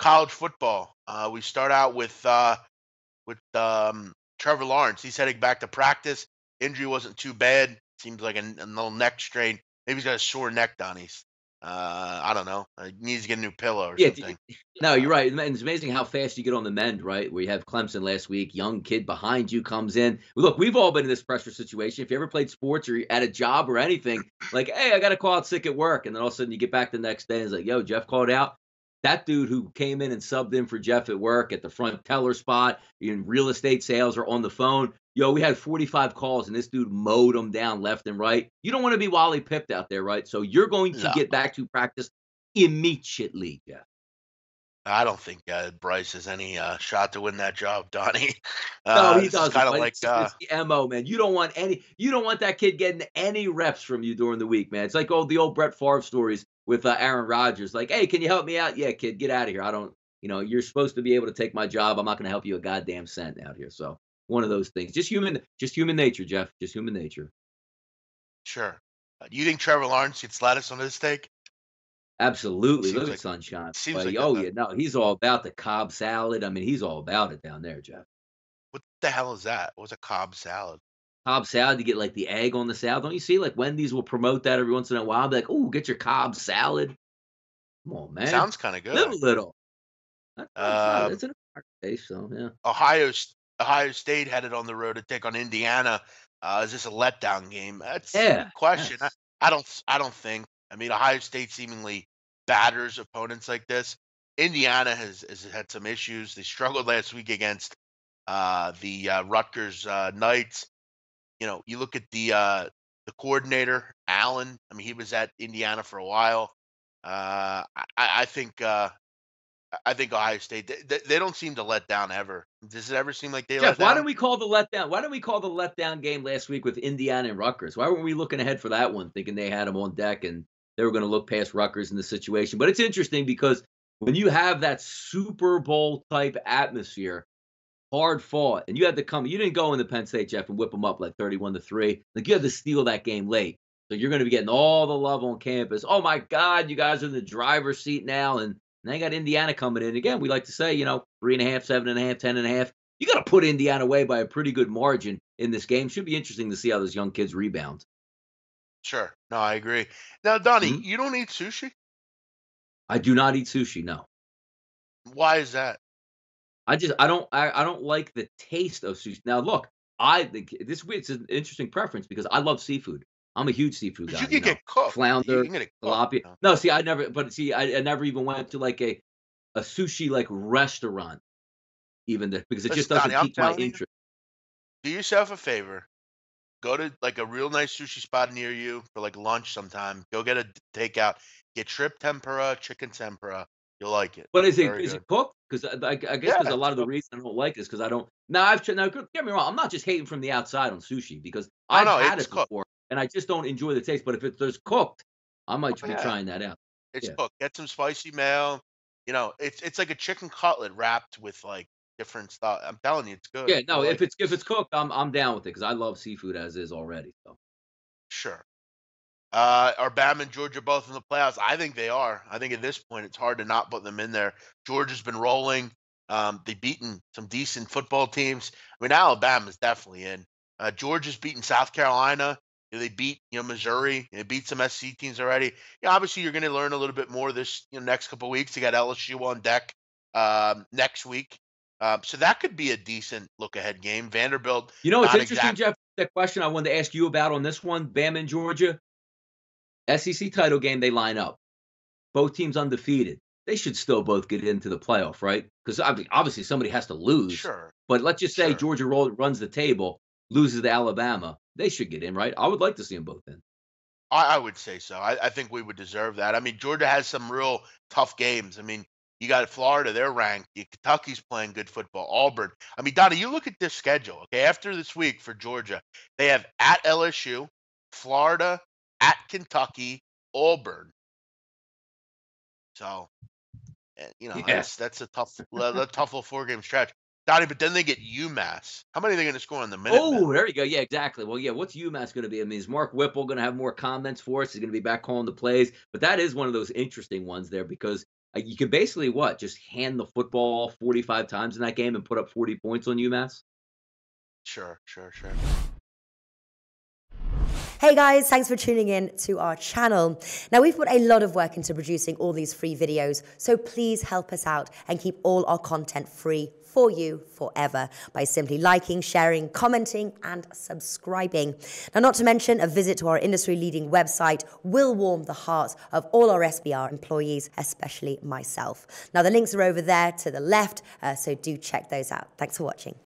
college football. We start out with Trevor Lawrence. He's heading back to practice. Injury wasn't too bad. Seems like a little neck strain. Maybe he's got a sore neck, Donnie. I don't know. He needs to get a new pillow or Yeah, something. no, you're right, and it's amazing how fast you get on the mend, right? Where you have Clemson last week, young kid behind you comes in. Look, we've all been in this pressure situation. If you ever played sports or you're at a job or anything, like, hey, I got to call out sick at work, and then all of a sudden you get back the next day and it's like, yo, Jeff called out. That dude who came in and subbed in for Jeff at work at the front teller spot in real estate sales or on the phone. Yo, we had 45 calls and this dude mowed them down left and right. You don't want to be Wally pipped out there, right? So you're going to No, get back to practice immediately, Jeff. I don't think Bryce has any shot to win that job, Donnie. No, he This is doesn't, kind of but like it's the MO, man. You don't want that kid getting any reps from you during the week, man. It's like the old Brett Favre stories with Aaron Rodgers. Like, hey, can you help me out? Yeah, kid, get out of here. I don't, you're supposed to be able to take my job. I'm not going to help you a goddamn cent out here. So one of those things. Just human nature, Jeff. Just human nature. sure. Do you think Trevor Lawrence gets lettuce on his steak? Absolutely. Seems Look at like Sunshine. seems But like oh a yeah, no, he's all about the Cobb salad. I mean, he's all about it down there, Jeff. what the hell is that? What's a Cobb salad? Cobb salad, you get like the egg on the salad. Don't you see like Wendy's will promote that every once in a while? Be like, "Oh, get your Cobb salad." Come on, man. Sounds kind of good. Live a little. It's not. Um, It's an taste, so yeah. Ohio State headed on the road to take on Indiana. Is this a letdown game? That's a Yeah. good question. Yes. I don't think. I mean, Ohio State seemingly batters opponents like this. Indiana has had some issues. They struggled last week against the Rutgers Knights. You look at the coordinator Allen. I mean, he was at Indiana for a while. I think I think Ohio State. They don't seem to let down ever. Does it ever seem like they let Jeff, why down? didn't we call the letdown? Why didn't we call the letdown game last week with Indiana and Rutgers? Why weren't we looking ahead for that one, thinking they had them on deck and they were going to look past Rutgers in the situation? But it's interesting because when you have that Super Bowl type atmosphere, hard fought, and you had to come. You didn't go into Penn State, Jeff, and whip them up like 31-3. Like you had to steal that game late. So you're going to be getting all the love on campus. Oh my God, you guys are in the driver's seat now, and now you got Indiana coming in again. We like to say, 3.5, 7.5, 10.5. You got to put Indiana away by a pretty good margin in this game. Should be interesting to see how those young kids rebound. Sure. No, I agree. Now, Donnie, Mhm. you don't eat sushi. I do not eat sushi. No, Why is that? I don't like the taste of sushi. Now look, I think it's an interesting preference because I love seafood. I'm a huge seafood But guy. you can get cooked. You Flounder, can get it cooked. tilapia. No, see, I never even went to like a sushi like restaurant because it just Listen, Donnie, doesn't I'm pique my telling you, interest. do yourself a favor. Go to like a real nice sushi spot near you for like lunch sometime. Go get a takeout. Get shrimp tempura, chicken tempura. You'll like it. But Very is it good. cooked? Because I guess Yeah, because a it's lot of the cooked. reason I don't like it is because I don't. Now now get me wrong. I'm not just hating from the outside on sushi because Oh I've no, had it's it cooked. before and I just don't enjoy the taste. But if there's cooked, I might Oh be yeah, trying that out. it's Yeah. cooked. Get some spicy mayo. It's like a chicken cutlet wrapped with like different stuff. I'm telling you, it's good. Yeah, no, You'll like it. if it's cooked, I'm down with it because I love seafood as is already. So Sure. Are Bama and Georgia both in the playoffs? I think they are. I think at this point it's hard to not put them in there. Georgia's been rolling. They've beaten some decent football teams. I mean, Alabama's definitely in. Georgia's beaten South Carolina. They beat Missouri. They beat some SC teams already. Obviously you're going to learn a little bit more this next couple of weeks. You got LSU on deck next week, so that could be a decent look ahead game. Vanderbilt, it's not interesting, exact. Jeff. That question I wanted to ask you about on this one, Bama and Georgia, SEC title game, they line up. Both teams undefeated. They should still both get into the playoff, right? Because obviously somebody has to lose. Sure, But let's just say sure. Georgia runs the table, loses to Alabama. They should get in, right? I would like to see them both in. I would say so. I think we would deserve that. I mean, Georgia has some real tough games. I mean, you got Florida, they're ranked. Kentucky's playing good football. Auburn. I mean, Donnie, you look at this schedule, okay? After this week for Georgia, they have at LSU, Florida, at Kentucky, Auburn. So, Yeah. that's a tough little 4 game stretch. Donnie, but then they get UMass. How many are they going to score on the Minutemen? Oh, there you go. Yeah, exactly. Well, yeah, what's UMass going to be? I mean, is Mark Whipple going to have more comments for us? He's going to be back calling the plays. But that is one of those interesting ones there because You can basically what? Just hand the football 45 times in that game and put up 40 points on UMass? Sure, sure, sure. Hey guys, thanks for tuning in to our channel. Now, we've put a lot of work into producing all these free videos, so please help us out and keep all our content free for you forever by simply liking, sharing, commenting, and subscribing. Now, not to mention, a visit to our industry-leading website will warm the hearts of all our SBR employees, especially myself. Now, the links are over there to the left, so do check those out. Thanks for watching.